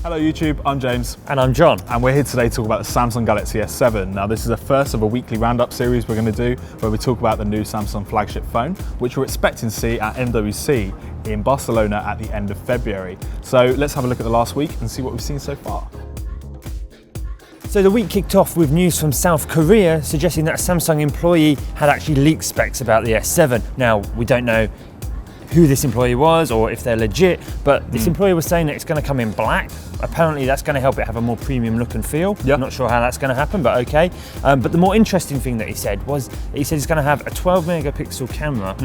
Hello YouTube, I'm James. And I'm John. And we're here today to talk about the Samsung Galaxy S7. Now this is the first of a weekly roundup series we're going to do where we talk about the new Samsung flagship phone, which we're expecting to see at MWC in Barcelona at the end of February. So let's have a look at the last week and see what we've seen so far. So the week kicked off with news from South Korea suggesting that a Samsung employee had actually leaked specs about the S7. Now, we don't know who this employee was or if they're legit, but this employee was saying that it's going to come in black. Apparently that's going to help it have a more premium look and feel. Yep. I'm not sure how that's going to happen, but okay. But the more interesting thing that he said was, he said it's going to have a 12 megapixel camera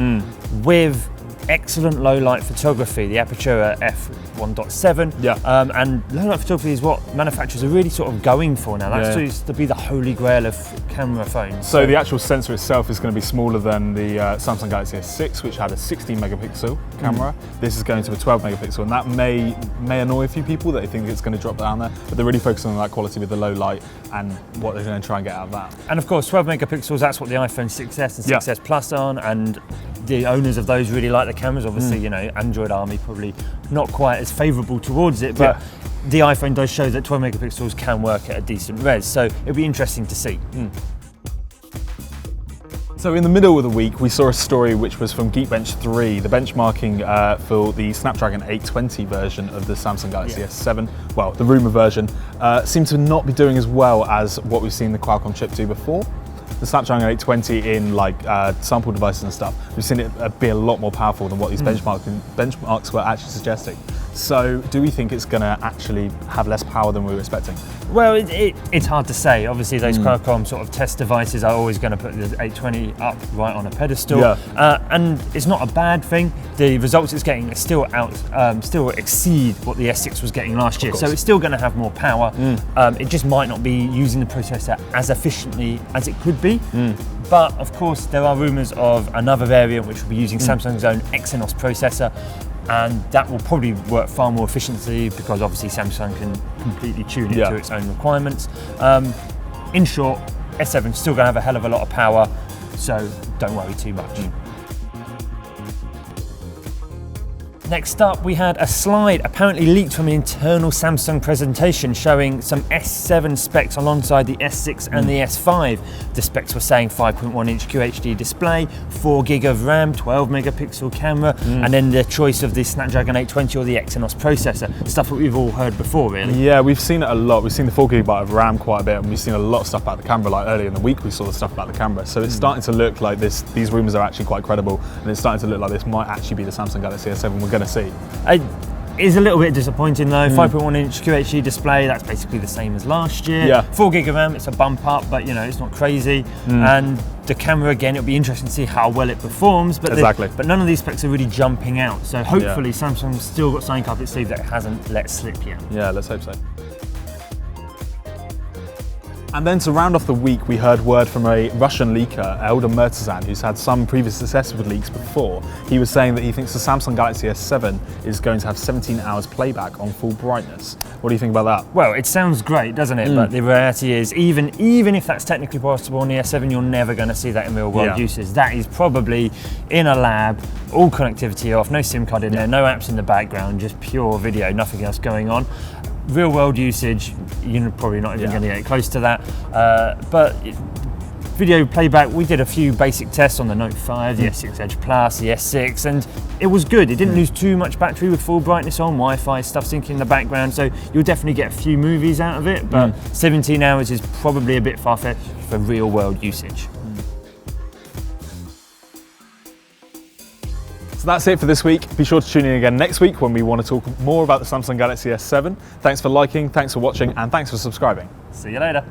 with excellent low light photography, the Apertura f1.7. Yeah. And low light photography is what manufacturers are really sort of going for now. That seems to be the holy grail of camera phones. So the actual sensor itself is going to be smaller than the Samsung Galaxy S6, which had a 16 megapixel camera. This is going to a 12 megapixel, and that may annoy a few people that they think it's going to drop down there, but they're really focusing on that quality with the low light and what they're going to try and get out of that. And of course, 12 megapixels, that's what the iPhone 6S and 6S Plus are on, and the owners of those really like the cameras. Obviously, you know, Android Army probably not quite as favourable towards it, but the iPhone does show that 12 megapixels can work at a decent res, so it'll be interesting to see. So in the middle of the week, we saw a story which was from Geekbench 3, the benchmarking for the Snapdragon 820 version of the Samsung Galaxy S7. Well, the rumour version seemed to not be doing as well as what we've seen the Qualcomm chip do before. The Snapdragon 820 in like sample devices and stuff, we've seen it be a lot more powerful than what these benchmarks were actually suggesting. So do we think it's going to actually have less power than we were expecting? Well, it's hard to say. Obviously, those Qualcomm sort of test devices are always going to put the 820 up right on a pedestal, and it's not a bad thing. The results it's getting still exceed what the S6 was getting last year, so it's still going to have more power. It just might not be using the processor as efficiently as it could be. But of course, there are rumours of another variant which will be using Samsung's own Exynos processor, and that will probably work far more efficiently because obviously Samsung can completely tune it to its own requirements. In short, S7 is still going to have a hell of a lot of power, so don't worry too much. Next up, we had a slide apparently leaked from an internal Samsung presentation showing some S7 specs alongside the S6 and the S5. The specs were saying 5.1-inch QHD display, 4 gig of RAM, 12 megapixel camera, and then the choice of the Snapdragon 820 or the Exynos processor. Stuff that we've all heard before, really. Yeah, we've seen it a lot. We've seen the 4 gigabyte of RAM quite a bit, and we've seen a lot of stuff about the camera. Like earlier in the week, we saw the stuff about the camera. So it's starting to look like these rumours are actually quite credible, and it's starting to look like this might actually be the Samsung Galaxy S7 we're going to see. It is a little bit disappointing though. 5.1-inch QHD display, that's basically the same as last year. 4 gig of RAM, it's a bump up, but you know, it's not crazy. And the camera, again, it'll be interesting to see how well it performs, but but none of these specs are really jumping out. So hopefully Samsung's still got something up its sleeve that it hasn't let slip yet. Yeah, let's hope so. And then to round off the week, we heard word from a Russian leaker, Eldar Murtazan, who's had some previous success with leaks before. He was saying that he thinks the Samsung Galaxy S7 is going to have 17 hours playback on full brightness. What do you think about that? Well, it sounds great, doesn't it? But the reality is, even if that's technically possible on the S7, you're never going to see that in real world uses. That is probably in a lab, all connectivity off, no SIM card in there, no apps in the background, just pure video, nothing else going on. Real world usage, you're probably not even going to get close to that. But video playback, we did a few basic tests on the Note 5, the S6 Edge Plus, the S6, and it was good. It didn't lose too much battery with full brightness on, Wi-Fi, stuff syncing in the background, so you'll definitely get a few movies out of it, but 17 hours is probably a bit far-fetched for real world usage. So that's it for this week. Be sure to tune in again next week when we want to talk more about the Samsung Galaxy S7. Thanks for liking, thanks for watching, and thanks for subscribing. See you later.